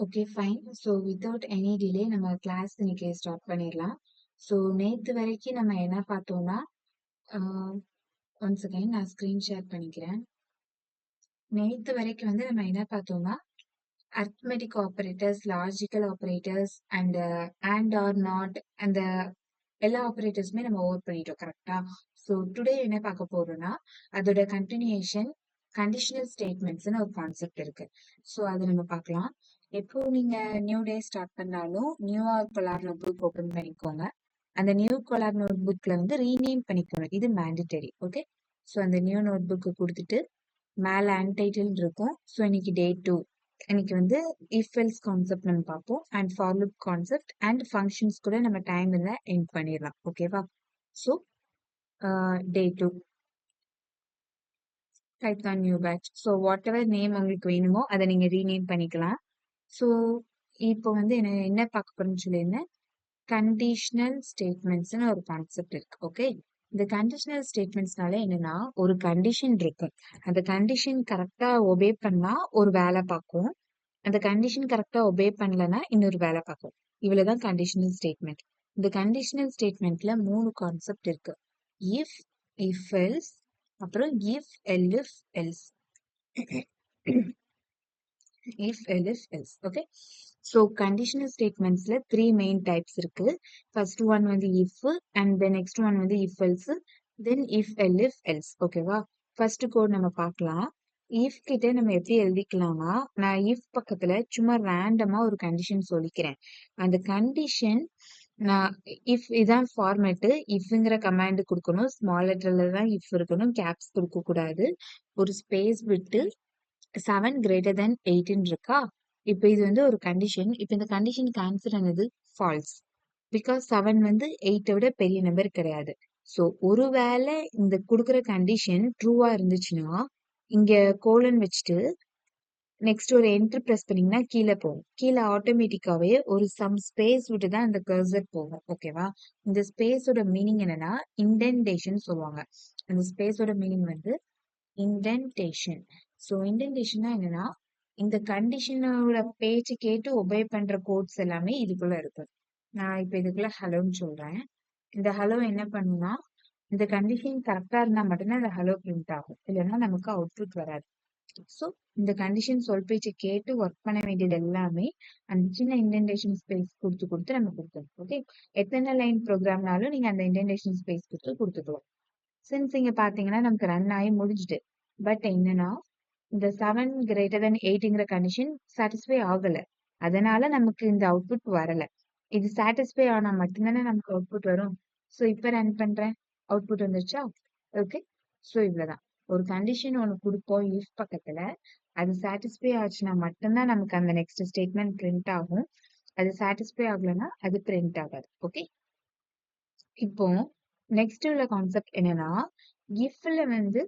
Okay, fine. So without any delay நம்ம class இன்னைக்கு start பண்ணிடலாம். ஸோ நேத்து வரைக்கும் நம்ம என்ன பார்த்தோம்னா, ஒன் செகண்ட் நான் ஸ்க்ரீன் ஷேர் பண்ணிக்கிறேன். நேத்து வரைக்கும் வந்து நம்ம என்ன பார்த்தோம்னா, arithmetic operators, logical operators and or not அந்த எல்லா ஆப்பரேட்டர்ஸுமே நம்ம ஓவர் பண்ணிட்டோம் கரெக்டா? ஸோ டுடே என்ன பார்க்க போறோம்னா, அதோட கண்டினியூஷன் கண்டிஷனல் ஸ்டேட்மெண்ட்ஸ்னு ஒரு கான்செப்ட் இருக்கு. ஸோ அதை நம்ம பார்க்கலாம். எப்போ நீங்க நியூ டே ஸ்டார்ட் பண்ணாலும் நியூவா கொலார் நோட் புக் ஓபன் பண்ணிக்கோங்க. அந்த நியூ கொலார் நோட் புக்ல வந்து ரீநேம் பண்ணிக்கணும். இது மேண்டட்டரி. ஓகே. ஸோ அந்த நியூ நோட் புக்கு கொடுத்துட்டு மேல அன்டைட்டில் இருக்கும். ஸோ இன்னைக்கு டே 2. இன்னைக்கு வந்து இஃப் எல்ஸ் கான்செப்ட் நம்ம பார்ப்போம் and for loop concept and functions கூட நம்ம டைம் இருந்தா எண்ட் பண்ணிடலாம். ஓகேவா? So day 2 Python new batch. So whatever name உங்களுக்கு வேணுமோ அதை நீங்க ரீநேம் பண்ணிக்கலாம். ஸோ இப்போ வந்து என்ன பார்க்க போறேன்னு சொல்லியிருந்தேன், கண்டிஷனல் ஸ்டேட்மெண்ட்ஸ்னு ஒரு கான்செப்ட் இருக்கு. ஓகே. இந்த கண்டிஷனல் ஸ்டேட்மெண்ட்ஸ்னால என்னன்னா, ஒரு கண்டிஷன் இருக்கும். அந்த கண்டிஷன் கரெக்டா ஒபே பண்ணா ஒரு வேலை பார்க்கும். அந்த கண்டிஷன் கரெக்டா ஒபே பண்ணலன்னா இன்னொரு வேலை பார்க்கும். இவ்வளவுதான் கண்டிஷனல் ஸ்டேட்மெண்ட். இந்த கண்டிஷனல் ஸ்டேட்மெண்ட்ல 3 கான்செப்ட் இருக்கு. இஃப், இஃப் எல்ஸ், அப்புறம் if else else. if else else. Okay. So conditional statementsல 3 main types இருக்கு. First one வந்து if and the next one வந்து if else, then if else. ஓகேவா? ஃபர்ஸ்ட் கோட் நம்ம பார்க்கலாம். if கிட்ட நம்ம எப்படி எழுதிக்கலாம்னா, நான் if பக்கத்துல சும்மா ரேண்டமா ஒரு கண்டிஷன் சொல்லிக்கிறேன். அந்த கண்டிஷன் நான் if இதான் ஃபார்மேட். ifங்கிற கமாண்ட் கொடுக்கணும். ஸ்மால் லெட்டர்ல தான் if இருக்கணும். கேப்ஸ் கொடுக்க கூடாது. ஒரு ஸ்பேஸ் விட்டு 7 greater than 8 இருக்கா? இப்போ இது வந்து ஒரு கண்டிஷன். இப்போ இந்த கண்டிஷனுக்கு ஆன்சர் என்னது? ஃபால்ஸ். பிகாஸ் 7 வந்து 8 விட பெரிய நம்பர் கிடையாது. ஸோ ஒருவேளை இந்த கொடுக்குற கண்டிஷன் ட்ரூவா இருந்துச்சுன்னா, இங்க கோலன் வச்சுட்டு நெக்ஸ்ட் ஒரு என்டர் பிரஸ் பண்ணீங்கன்னா கீழே போகும். கீழே ஆட்டோமேட்டிக்காவே ஒரு சம் ஸ்பேஸ் விட்டு தான் அந்த கர்சர் போகும். ஓகேவா? இந்த ஸ்பேஸோட மீனிங் என்னன்னா இண்டென்டேஷன் சொல்லுவாங்க. அந்த ஸ்பேஸோட மீனிங் வந்து இண்டென்டேஷன். ஸோ இண்டென்டேஷன்னா என்னன்னா, இந்த கண்டிஷனோட பேச்சு கேட்டு ஒபே பண்ற கோட்ஸ் எல்லாமே இதுக்குள்ள இருக்கு. நான் இப்ப இதுக்குள்ள ஹலோன்னு சொல்றேன். இந்த ஹலோ என்ன பண்ணுனா, இந்த கண்டிஷன் கரெக்டா இருந்தா மட்டும்தான் இந்த ஹலோ பிரிண்ட் ஆகும். இல்லைன்னா நமக்கு அவுட்புட் வராது. ஸோ இந்த கண்டிஷன் சொல் பேச்சு கேட்டு ஒர்க் பண்ண வேண்டியது எல்லாமே அந்த சின்ன இண்டென்டேஷன் ஸ்பேஸ் கொடுத்து கொடுத்து நம்ம கொடுக்கணும். ஓகே. எத்தனை லைன் ப்ரோக்ராம்னாலும் நீங்க அந்த இண்டென்டேஷன் ஸ்பேஸ் கொடுத்து கொடுத்துக்கலாம். சின்ஸ் இங்க பாத்தீங்கன்னா நமக்கு ரன் ஆகி முடிஞ்சுட்டு. பட் என்னன்னா, இந்த 7 greater than 8ங்கிற கண்டிஷன் சாட்டிஸ்ஃபை ஆகல. அதனால நமக்கு இந்த அவுட்புட் வரல. இது சாட்டிஸ்ஃபை ஆனா மட்டும்தானே நமக்கு அவுட்புட் வரும். ஸோ இப்ப ரன் பண்றேன். அவுட்புட் வந்துருச்சா? ஓகே. ஸோ இவ்வளவுதான். ஒரு கண்டிஷன் ஒன்று கொடுப்போம் இஃப் பக்கத்துல. அது சாட்டிஸ்ஃபை ஆச்சுன்னா மட்டும்தான் நமக்கு அந்த நெக்ஸ்ட் ஸ்டேட்மெண்ட் பிரிண்ட் ஆகும். அது சாட்டிஸ்ஃபை ஆகலைன்னா அது பிரிண்ட் ஆகாது. ஓகே. இப்போ நெக்ஸ்ட் உள்ள கான்செப்ட் என்னன்னா, இஃப்ல வந்து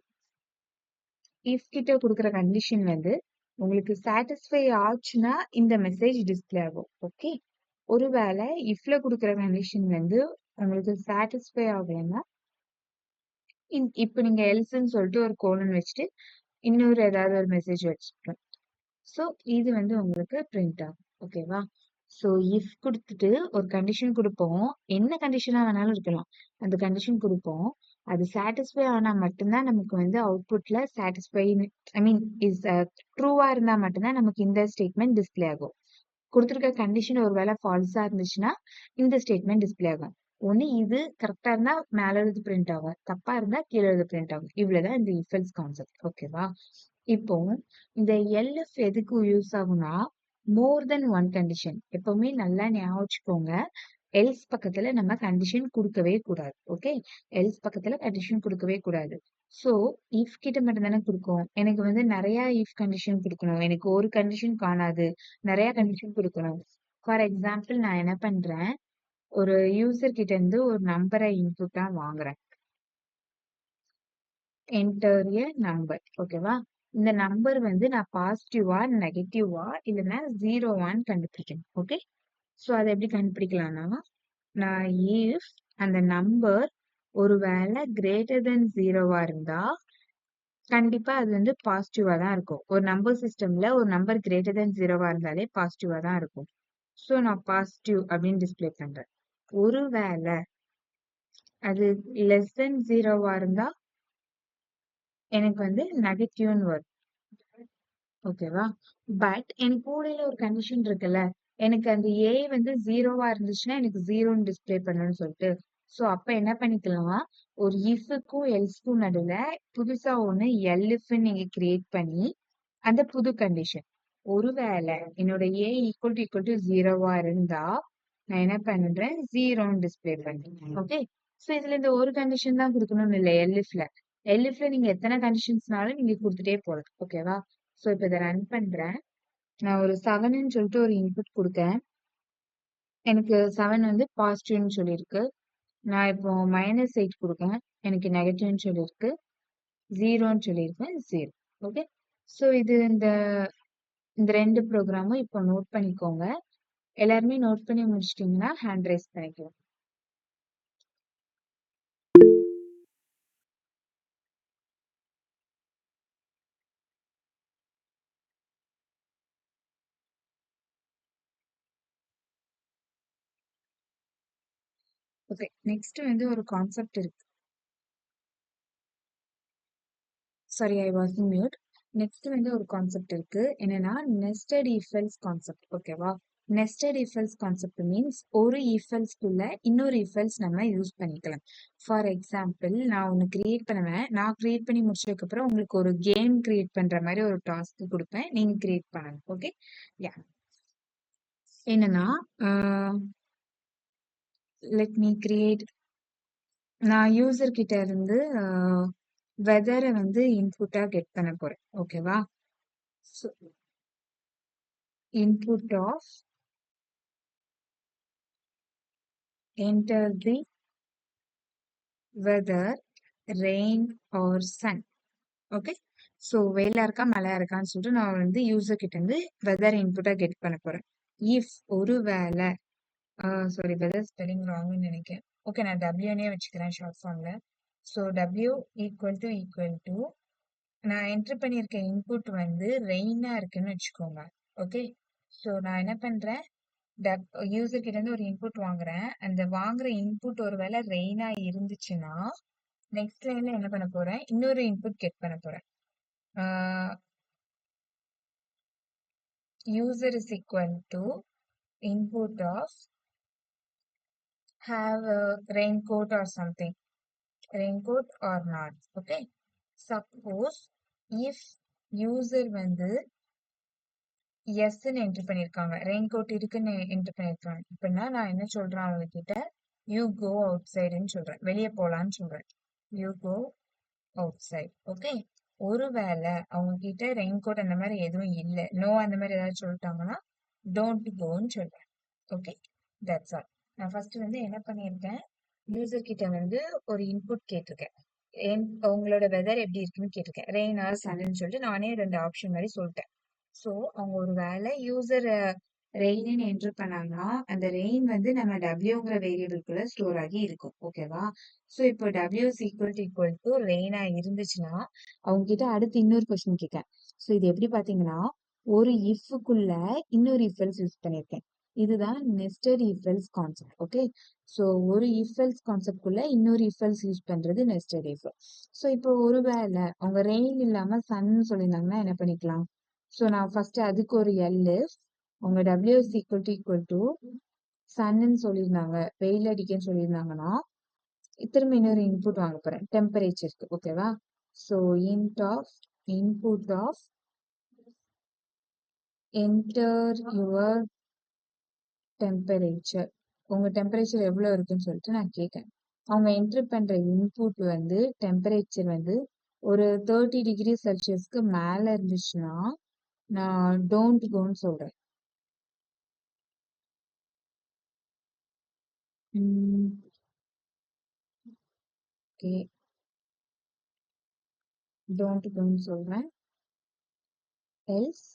இஃப் கிட்ட கொடுக்குற கண்டிஷன் வந்து உங்களுக்கு சாட்டிஸ்ஃபை ஆச்சுன்னா இந்த மெசேஜ் டிஸ்பிளே ஆகும். ஓகே. ஒருவேளை இஃப்ல கொடுக்குற கண்டிஷன் வந்து உங்களுக்கு சாட்டிஸ்ஃபை ஆகலைன்னா இப்ப நீங்க எல்ஸ்ன்னு சொல்லிட்டு ஒரு கோலன் வச்சுட்டு இன்னொரு ஏதாவது ஒரு மெசேஜ் வச்சுக்கணும். ஸோ இது வந்து உங்களுக்கு பிரிண்ட் ஆகும். ஓகேவா? ஸோ இஃப் கொடுத்துட்டு ஒரு கண்டிஷன் கொடுப்போம். என்ன கண்டிஷனா வேணாலும் இருக்கலாம். அந்த கண்டிஷன் கொடுப்போம். அது சாட்டிஸ்ஃபை ஆனா மட்டும்தான் நமக்கு வந்து அவுட்புட்ல சாட்டிஸ்ஃபை ஐ மீன் இஸ் ட்ரூவா இருந்தா மட்டும்தான் நமக்கு இந்த ஸ்டேட்மெண்ட் டிஸ்பிளே ஆகும். கொடுத்துருக்க கண்டிஷன் ஒருவேளை ஃபால்ஸா இருந்துச்சுன்னா இந்த ஸ்டேட்மெண்ட் டிஸ்பிளே ஆகும். ஒண்ணு இது கரெக்டா இருந்தா மேல எழுது பிரிண்ட் ஆகும். தப்பா இருந்தா கீழே எழுது பிரிண்ட் ஆகும். இவ்வளவுதான் இந்த இஃப் எல்ஸ் கான்செப்ட். ஓகேவா? இப்போ இந்த எல்எஃப் எதுக்கு யூஸ் ஆகும்னா, மோர் தென் ஒன் கண்டிஷன். எப்பவுமே நல்லா ஞாபகம் வச்சுக்கோங்க. எல்ஸ் பக்கத்துல நம்ம கண்டிஷன் கொடுக்கவே கூடாது. ஓகே. எல்ஸ் பக்கத்துல கண்டிஷன் கொடுக்கவே கூடாது. சோ இஃப் கிட்ட மட்டும் தானே கொடுக்கும். எனக்கு வந்து நிறைய இஃப் கண்டிஷன் கொடுக்கணும். எனக்கு ஒரு கண்டிஷன் காணாது. நிறைய கண்டிஷன் கொடுக்கணும். ஃபார் எக்ஸாம்பிள் நான் என்ன பண்றேன், ஒரு யூசர் கிட்ட இருந்து ஒரு நம்பரை இன்புட்டா வாங்குறேன். என்டர் எ நம்பர். ஓகேவா? இந்த நம்பர் வந்து நான் பாசிட்டிவா நெகட்டிவா இல்லைன்னா ஜீரோவான்னு கண்டுபிடிக்கணும். ஓகே. ஸோ அதை எப்படி கண்டுபிடிக்கலாம்னா, நான் இஃப் அந்த நம்பர் ஒருவேளை கிரேட்டர் தென் ஜீரோவா இருந்தா கண்டிப்பா அது வந்து பாசிட்டிவா தான் இருக்கும். ஒரு நம்பர் சிஸ்டம்ல ஒரு நம்பர் கிரேட்டர் தென் 0வா இருந்தாலே பாசிட்டிவா தான் இருக்கும். ஸோ நான் பாசிட்டிவ் அப்படின்னு டிஸ்ப்ளே பண்றேன். ஒருவேளை அது லெஸ் தென் 0வா இருந்தா எனக்கு வந்து நெகட்டிவ்னு வரும். ஓகேவா? பட் எனக்கு கூடையில ஒரு கண்டிஷன் இருக்குல்ல. எனக்கு அந்த ஏ வந்து 0வா இருந்துச்சுன்னா எனக்கு 0ன்னு டிஸ்ப்ளே பண்ணணும்னு சொல்லிட்டு. ஸோ அப்ப என்ன பண்ணிக்கலாம், ஒரு இஃப்க்கும் எல்ஸ்க்கும் நடுவுல புதுசா ஒண்ணு எல்இஃப்ன்னு நீங்க கிரியேட் பண்ணி அந்த புது கண்டிஷன். ஒருவேளை என்னோட ஏ ஈக்குவல் டு 0வா இருந்தா நான் என்ன பண்றேன், 0ன்னு டிஸ்ப்ளே பண்றேன். ஓகே. ஸோ இதுல இந்த ஒரு கண்டிஷன் தான் குடுக்கணும்னு இல்ல எல்இஃப்ல. எல்இஃப்ல நீங்க எத்தனை கண்டிஷன்ஸ்னாலும் நீங்க குடுத்துட்டே போலாம். ஓகேவா? ஸோ இப்ப இத ரன் பண்றேன். நான் ஒரு 7ன்னு சொல்லிட்டு ஒரு இன்புட் குடுத்தேன். எனக்கு 7 வந்து பாசிட்டிவ்னு சொல்லியிருக்கு. நான் இப்போ -8 குடுக்கேன். எனக்கு நெகட்டிவ்னு சொல்லியிருக்கு. 0ன்னு சொல்லியிருக்கேன். 0. ஓகே. ஸோ இது இந்த 2 ப்ரோக்ராமும் இப்போ நோட் பண்ணிக்கோங்க. எல்லாருமே நோட் பண்ணி முடிச்சிட்டீங்கன்னா ஹேண்ட் ரைஸ் பண்ணிக்கலாம். ஓகே. நெக்ஸ்ட் வந்து ஒரு கான்செப்ட் இருக்கு. Sorry, I was in mute. Next வந்து ஒரு கான்செப்ட் இருக்கு. என்னன்னா நெஸ்டட் இஃப் எல்ஸ் கான்செப்ட். ஓகேவா? Nested if else concept means ஒரு இஃப் எல்ஸ்க்குள்ள இன்னொரு இஃப் எல்ஸ் நம்ம யூஸ் பண்ணிக்கலாம். ஃபார் எக்ஸாம்பிள் நான் ஒன்னு கிரியேட் பண்ணுவேன். நான் கிரியேட் பண்ணி முடிச்சதுக்கு அப்புறம் உங்களுக்கு ஒரு கேம் கிரியேட் பண்ற மாதிரி ஒரு டாஸ்க் கொடுப்பேன். நீங்க கிரியேட் பண்ணணும். ஓகே. யா. என்னன்னா லெட் மீ கிரியேட். நான் யூசர் கிட்ட இருந்து வெதரை வந்து இன்புட்டா கெட் பண்ண போறேன். ஓகேவா? Input of enter the weather, rain or sun. Okay. So வெயிலா இருக்கா மழையா இருக்கான்னு சொல்லிட்டு நான் வந்து யூசர் கிட்ட இருந்து வெதர் இன்புட்டா கெட் பண்ண போறேன். இஃப் ஒருவேளை சாரி வெதர் ஸ்பெல்லிங் ராங்னு நினைக்கிறேன். ஓகே, நான் டபிள்யூனே வச்சுக்கிறேன் ஷார்ட் ஃபார்ம்ல. ஸோ டபிள்யூ ஈக்குவல் டு நான் என்டர் பண்ணியிருக்க இன்புட் வந்து ரெயினா இருக்குன்னு வச்சுக்கோங்க. ஓகே. ஸோ நான் என்ன பண்றேன், யூசர் கிட்ட இருந்து ஒரு இன்புட் வாங்குறேன். அந்த வாங்குற இன்புட் ஒருவேளை ரெயினா இருந்துச்சுன்னா நெக்ஸ்ட் லைன்ல என்ன பண்ண போறேன், இன்னொரு இன்புட் கெட் பண்ண போறேன். User is equal to input of have a raincoat or something, raincoat or not. Okay. Suppose if user வந்து எஸ்ன்னு என்டர் பண்ணிருக்காங்க, ரெயின்கோட் இருக்குன்னு என்டர் பண்ணிருக்காங்க அப்படின்னா நான் என்ன சொல்றேன் அவங்க கிட்ட, யூ கோ அவுட் சைடுன்னு சொல்றேன், வெளியே போலான்னு சொல்றேன். You go outside. Okay. ஒருவேளை அவங்க கிட்ட ரெயின்கோட் அந்த மாதிரி எதுவும் இல்லை, நோ அந்த மாதிரி ஏதாவது சொல்லிட்டாங்கன்னா டோன்ட் கோன்னு சொல்றேன். ஓகே. That's all. நான் ஃபர்ஸ்ட் வந்து என்ன பண்ணியிருக்கேன், யூசர் கிட்ட வந்து ஒரு இன்புட் கேட்டிருக்கேன். உங்களோட வெதர் எப்படி இருக்குன்னு கேட்டிருக்கேன். ரெயின் ஆர் சன்னு சொல்லிட்டு நானே 2 ஆப்ஷன் மாதிரி சொல்லிட்டேன். ஸோ அவங்க ஒரு வேலை யூசர் ரெயின்னு என்டர் பண்ணாங்கன்னா அந்த ரெயின் வந்து நம்ம டபிள்யூங்கிற வேரியபிள்குள்ள ஸ்டோர் ஆகி இருக்கும். ஓகேவா? ஸோ இப்போ டபிள்யூ இஸ் ஈக்குவல் டு ரெயினா இருந்துச்சுன்னா அவங்க கிட்ட அடுத்து இன்னொரு கொஸ்டின் கேட்கேன். ஸோ இது எப்படி பாத்தீங்கன்னா ஒரு இஃப்க்குள்ள இன்னொரு இஃப் எல்ஸ் யூஸ் பண்ணியிருக்கேன். இதுதான் nested if else concept. Okay. So ஒரு இஃப் எல்ஸ் கான்செப்ட் குள்ள இன்னொரு இஃப் எல்ஸ் யூஸ் பண்றது நெஸ்டட் இஃப். ஸோ இப்போ ஒருவேளை அவங்க ரெயின் இல்லாம சன் சொல்லியிருந்தாங்கன்னா என்ன பண்ணிக்கலாம். ஸோ நான் ஃபர்ஸ்ட் அதுக்கு ஒரு எல்இஃப் உங்க டபிள்யூ இஸ் ஈக்குவல் டு சன்னு சொல்லியிருந்தாங்க, வெயில் அடிக்கன்னு சொல்லியிருந்தாங்கன்னா திரும்ப இன்னொரு இன்புட் வாங்க போறேன் டெம்பரேச்சருக்கு. ஓகேவா? So instead of input of enter your temperature. உங்க டெம்பரேச்சர் எவ்வளவு இருக்குன்னு சொல்லிட்டு நான் கேட்கேன். அவங்க என்டர் பண்ற இன்புட் வந்து டெம்பரேச்சர் வந்து ஒரு 30 டிகிரி செல்சியஸ்க்கு மேல இருந்துச்சுன்னா நான் டோன்ட் கோன்னு சொல்றேன். ஓகே, டோன்ட் கோன்னு சொல்றேன். எல்ஸ்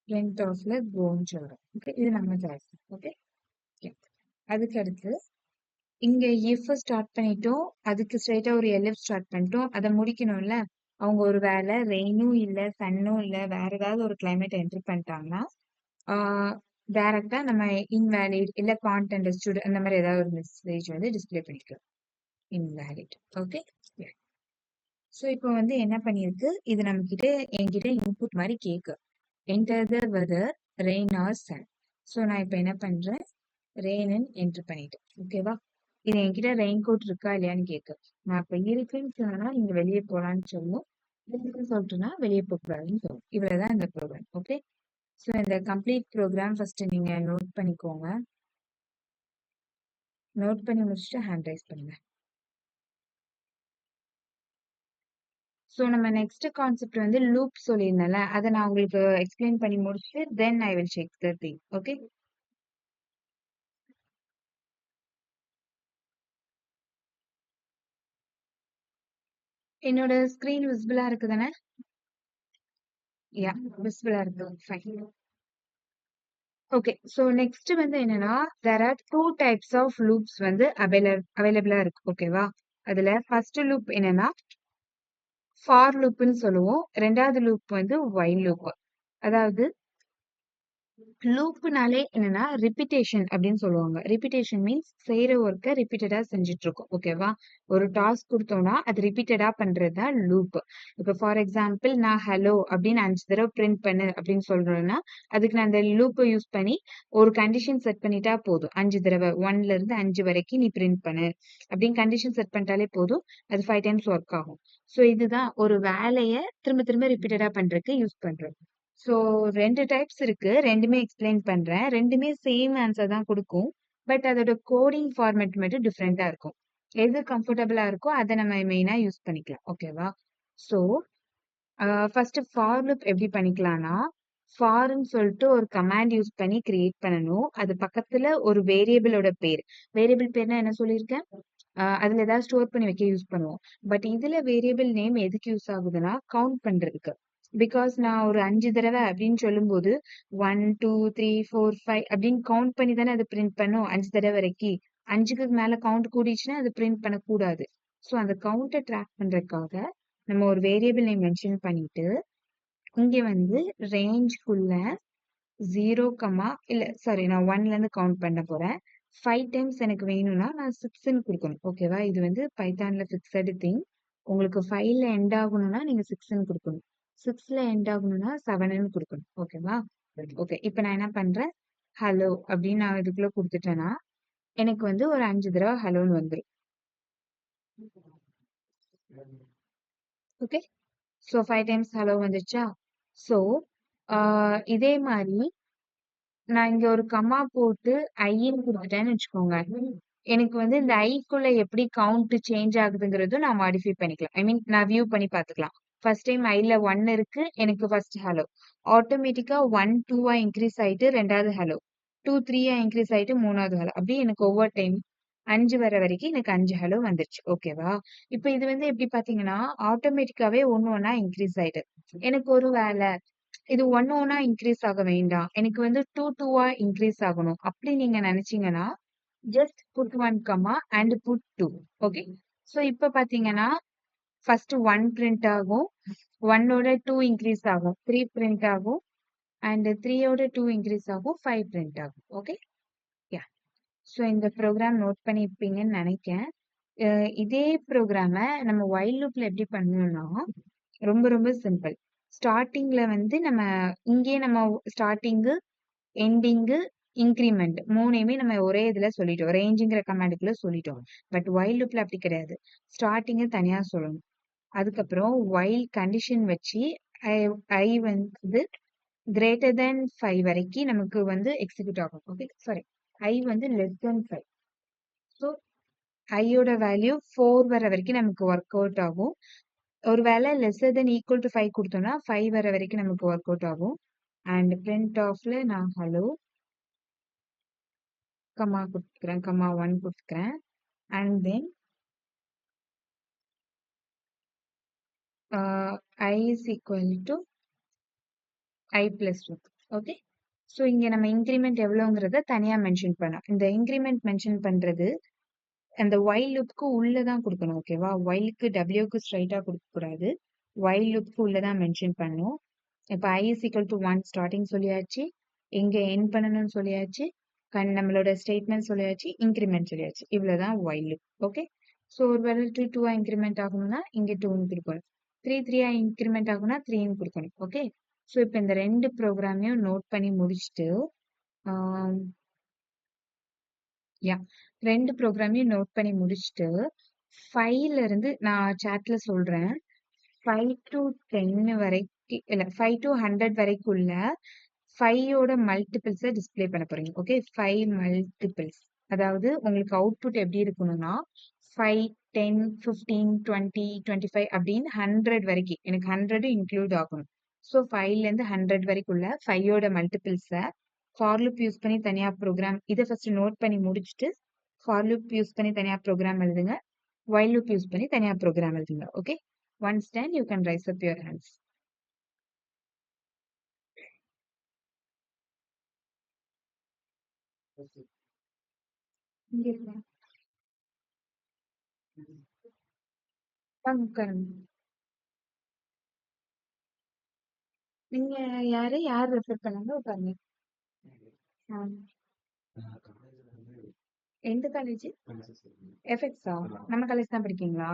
print offல கோன்னு சொல்றேன். ஓகே, இது நம்ம சாய்ஸ். ஓகே. அதுக்கு அடுத்து இங்க if ஸ்டார்ட் பண்ணிட்டோம். அதுக்கு ஸ்ட்ரைட்டா ஒரு elif ஸ்டார்ட் பண்ணிட்டோம். அதை முடிக்கணும்ல. அவங்க ஒரு வேளை ரெயினும் இல்ல, சன்னும் இல்ல, வேற ஏதாவது ஒரு கிளைமேட் என்ட்ரி பண்ணிட்டாங்கன்னா டைரக்டா நம்ம இன்வேலிட் இல்ல கான்ட் அண்டர்ஸ்டுட் அந்த மாதிரி ஏதாவது ஒரு மெசேஜ் வந்து டிஸ்ப்ளே பண்ணிக்கலாம். இன்வேலிட். ஓகே. ஸோ இப்போ வந்து என்ன பண்ணிருக்கு, இது நம்ம கிட்ட என்கிட்ட இன்புட் மாதிரி கேக்கு. Enter the weather, rain or sun. So நான் இப்போ என்ன பண்றேன், ரெயின்னு என்டர் பண்ணிட்டேன். ஓகேவா? இது என்கிட்ட ரெயின் கோட் இருக்கா இல்லையான்னு கேக்கு. நான் இப்ப இருக்குன்னு சொன்னா நீங்க வெளியே போலான்னு சொல்லும். இருக்குன்னு சொல்லிட்டுனா வெளியே போகக்கூடாதுன்னு சொல்லும். இவ்வளவுதான் இந்த ப்ரோக்ராம். ஓகே. ஸோ இந்த கம்ப்ளீட் ப்ரோக்ராம் ஃபர்ஸ்ட் நீங்க நோட் பண்ணிக்கோங்க. நோட் பண்ணி முடிச்சுட்டு ஹேண்ட் ரைஸ் பண்ணுங்க. ஸோ நம்ம நெக்ஸ்ட் கான்செப்ட் வந்து லூப் சொல்லியிருந்தேன்ல, அதை நான் உங்களுக்கு எக்ஸ்பிளைன் பண்ணி முடிச்சுட்டு then I will check the thing. Okay. என்னோட ஸ்கிரீன் விசிபிளா இருக்கு தானே? யா, விசிபிளா இருக்கு. ஃபைன். ஓகே. ஸோ நெக்ஸ்ட் வந்து என்னன்னா, there are two types of loops வந்து அவைலபிளா இருக்கு. ஓகேவா? அதுல ஃபர்ஸ்ட் லூப் என்னன்னா ஃபார் லூப்னு சொல்லுவோம். ரெண்டாவது லூப் வந்து வைல் லூப். அதாவது லூப்னாலே என்னன்னா ரிப்பிட்டேஷன் அப்படின்னு சொல்லுவாங்க. ரிப்பிட்டேஷன் மீன்ஸ் செய்யற ஒர்க்கை ரிப்பீட்டடா செஞ்சுட்டு இருக்கோம். ஓகேவா? ஒரு டாஸ்க் கொடுத்தோம்னா அது ரிப்பீட்டடா பண்றதுதான் லூப். இப்ப ஃபார் எக்ஸாம்பிள் நான் ஹலோ அப்படின்னு 5 தடவை பிரிண்ட் பண்ணு அப்படின்னு சொல்றேன்னா அதுக்கு நான் அந்த லூப்பை யூஸ் பண்ணி ஒரு கண்டிஷன் செட் பண்ணிட்டா போதும். 5 தடவை 1ல இருந்து 5 வரைக்கும் நீ பிரிண்ட் பண்ணு அப்படின்னு கண்டிஷன் செட் பண்ணிட்டாலே போதும். அது 5 டைம்ஸ் ஒர்க் ஆகும். ஸோ இதுதான் ஒரு வேலையை திரும்ப திரும்ப ரிப்பீட்டடா பண்றதுக்கு யூஸ் பண்றோம். ஸோ 2 டைப்ஸ் இருக்கு. 2மே எக்ஸ்பிளைன் பண்றேன். 2மே சேம் ஆன்சர் தான் குடுக்கும். பட் அதோட கோடிங் ஃபார்மேட் மட்டும் டிஃப்ரெண்டா இருக்கும். எது கம்ஃபர்டபுளா இருக்கோ அத நம்ம மெயினா யூஸ் பண்ணிக்கலாம். ஓகேவா? ஸோ ஃபர்ஸ்ட் ஃபார் லூப் எப்படி பண்ணிக்கலாம்னா, ஃபார்ன்னு சொல்லிட்டு ஒரு கமாண்ட் யூஸ் பண்ணி கிரியேட் பண்ணணும். அது பக்கத்துல ஒரு வேரியபிளோட பேர். வேரியபிள் பேர்னா என்ன சொல்லியிருக்கேன்? அதுல ஏதாவது ஸ்டோர் பண்ணி வைக்க யூஸ் பண்ணுவோம். பட் இதுல வேரியபிள் நேம் எதுக்கு யூஸ் ஆகுதுன்னா கவுண்ட் பண்றதுக்கு. பிகாஸ் நான் ஒரு 5 தடவை அப்படின்னு சொல்லும்போது 1 2 3 4 5 அப்படின்னு கவுண்ட் பண்ணி தானே அது பிரிண்ட் பண்ணும் 5 தடவை வரைக்கும். 5க்கு மேல கவுண்ட் கூடிச்சுன்னா அது பிரிண்ட் பண்ணக்கூடாது. ஸோ அந்த கவுண்ட்டை ட்ராக் பண்றதுக்காக நம்ம ஒரு வேரியபிள் நேம் மென்ஷன் பண்ணிட்டு இங்க வந்து ரேஞ்ச்குள்ள 0, இல்ல சாரி நான் 1ல இருந்து கவுண்ட் பண்ண போறேன். 5 டைம்ஸ் எனக்கு வேணும்னா நான் 6ன்னு கொடுக்கணும். ஓகேவா? இது வந்து பைத்தான்ல ஃபிக்ஸடு திங். உங்களுக்கு 5ல எண்ட் ஆகணும்னா நீங்க 6ன்னு கொடுக்கணும். 6ல எண்ட் ஆகணும்னா 7ன்னு கொடுக்கணும். ஓகேவா? ஓகே. இப்போ நான் என்ன பண்றேன், ஹலோ அப்படின்னு நான் இதுக்குள்ள கொடுத்துட்டேன்னா எனக்கு வந்து ஒரு 5 தடவை ஹலோன்னு வந்துடும். ஓகே. ஸோ 5 டைம்ஸ் ஹலோ வந்துச்சா? ஸோ இதே மாதிரி நான் இங்க ஒரு கமா போட்டு ஐன்னு கொடுத்துட்டேன்னு வச்சுக்கோங்க. எனக்கு வந்து இந்த ஐக்குள்ள எப்படி கவுண்ட் சேஞ்ச் ஆகுதுங்கிறதும் நான் மாடிஃபை பண்ணிக்கலாம். ஐ மீன் நான் வியூ பண்ணி பார்த்துக்கலாம். ஃபர்ஸ்ட் டைம் ஐல 1 இருக்கு. எனக்கு ஃபர்ஸ்ட் ஹலோ. ஆட்டோமேட்டிக்கா 1 2 இன்க்ரீஸ் ஆயிட்டு ரெண்டாவது ஹலோ. 2 3 இன்க்ரீஸ் ஆயிட்டு மூணாவது ஹலோ. அப்படியே எனக்கு ஒவ்வொரு டைம் 5 வர வரைக்கும் எனக்கு 5 ஹலோ வந்துருச்சு. ஓகேவா? இப்போ இது வந்து எப்படி பாத்தீங்கன்னா ஆட்டோமேட்டிக்காவே ஒன்னு ஒன்னா இன்க்ரீஸ் ஆயிட்டு. எனக்கு ஒரு வேலை இது 1 ஒன்னா இன்க்ரீஸ் ஆக வேண்டாம். எனக்கு வந்து 2 2 இன்க்ரீஸ் ஆகணும். அப்படி நீங்க நினைச்சீங்கன்னா just put 1 comma and put 2. Okay. So இப்போ பாத்தீங்கன்னா ஃபர்ஸ்ட் 1 பிரிண்ட் ஆகும். 1ஓட 2 இன்க்ரீஸ் ஆகும். 3 பிரிண்ட் ஆகும். அண்ட் 3ஓட 2 இன்க்ரீஸ் ஆகும். 5 பிரிண்ட் ஆகும். ஓகே. யா. ஸோ இந்த ப்ரோக்ராம் நோட் பண்ணியிருப்பீங்கன்னு நினைக்கிறேன். இதே ப்ரோக்ராமை நம்ம வைல் லூப்ல எப்படி பண்ணணும்னா ரொம்ப ரொம்ப சிம்பிள். ஸ்டார்டிங்ல வந்து நம்ம இங்கேயே நம்ம ஸ்டார்டிங்கு எண்டிங்கு இன்க்ரிமெண்ட் மூணையுமே நம்ம ஒரே இதுல சொல்லிட்டோம். ரேஞ்சுங்கிற கமாண்டுக்குள்ள சொல்லிட்டோம். பட் வைல் லூப்ல அப்படி கிடையாது. ஸ்டார்டிங்க தனியா சொல்லணும். அதுக்கப்புறம் வைல் கண்டிஷன் வச்சு ஐ வந்து கிரேட்டர் தென் 5 வரைக்கும் நமக்கு வந்து எக்ஸிக்யூட் ஆகும். ஓகே. சாரி, ஐ வந்து லெஸ் தென் 5. ஸோ ஐயோட வேல்யூ 4 வர வரைக்கும் நமக்கு ஒர்க் அவுட் ஆகும். ஒருவேளை லெஸ்ஸர் தென் ஈக்குவல் டு 5 கொடுத்தோம்னா 5 வர வரைக்கும் நமக்கு ஒர்க் அவுட் ஆகும். அண்ட் பிரிண்ட் ஆஃப்ல நான் ஹலோ கமா கொடுத்துக்கிறேன், கமா 1 கொடுத்துக்கிறேன். And then I is equal to I plus 1. Okay. So இங்க நம்ம இன்க்ரிமெண்ட் எவ்வளோங்கிறத தனியா மென்ஷன் பண்ணோம். இந்த இன்க்ரிமெண்ட் மென்ஷன் பண்றது அந்த while loopக்கு உள்ள தான் கொடுக்கணும். ஓகேவா? whileக்கு wக்கு ஸ்ட்ரைட்டா கொடுக்கக்கூடாது. while loopக்கு உள்ள தான் மென்ஷன் பண்ணணும். இப்ப I is equal to 1 starting சொல்லியாச்சு. எங்க எண்ட் பண்ணணும்னு சொல்லியாச்சு. நம்மளோட ஸ்டேட்மெண்ட் சொல்லியாச்சு. இன்கிரிமெண்ட் சொல்லியாச்சு. இவ்வளவுதான் while loop. ஓகே. ஸோ ஒரு வேலை 2 இன்கிரிமெண்ட் ஆகணும்னா இங்க 2ன்னு கொடுக்கணும். 3 இன்கிரிமெண்ட் ஆகணும்னா 3ன்னு கொடுக்கணும். ஓகே. ஸோ இப்போ இந்த ரெண்டு ப்ரோக்ராமையும் நோட் பண்ணி முடிச்சுட்டு யா ரெண்டு ப்ரோக்ராமையும் நோட் பண்ணி முடிச்சுட்டு 5ல இருந்து நான் சாட்ல சொல்றேன். 5 to 10 வரைக்கும் இல்ல 5 to 100 வரைக்குள்ள 5யோட மல்டிபிள்ஸை டிஸ்ப்ளே பண்ண போறீங்க. Okay 5 multiples. அதாவது உங்களுக்கு அவுட்புட் எப்படி இருக்கணும்னா 5 10 15 20 25 அப்படின்னு 100 வரைக்கும் எனக்கு 100 இன்க்ளூட் ஆகணும். ஸோ 5ல இருந்து 100 வரைக்குள்ள 5யோட மல்டிபிள்ஸை ஃபார் லூப் யூஸ் பண்ணி தனியா ப்ரோக்ராம் இதை ஃபர்ஸ்ட் நோட் பண்ணி முடிச்சுட்டு ஃபார் லூப் யூஸ் பண்ணி தனியா ப்ரோக்ராம் எழுதுங்க. while loop யூஸ் பண்ணி தனியா ப்ரோக்ராம் எழுதுங்க. Okay. Once ton you can raise up your hands. இங்க இருங்க. வாங்க உட்காருங்க. நீங்க யாரு யார் ரெஃபர் பண்ணாங்க உட்காருங்க. ஆ, எந்த காலேஜ்? எஃப்எக்ஸா? நம்ம காலேஜ் தான் படிக்கீங்களா?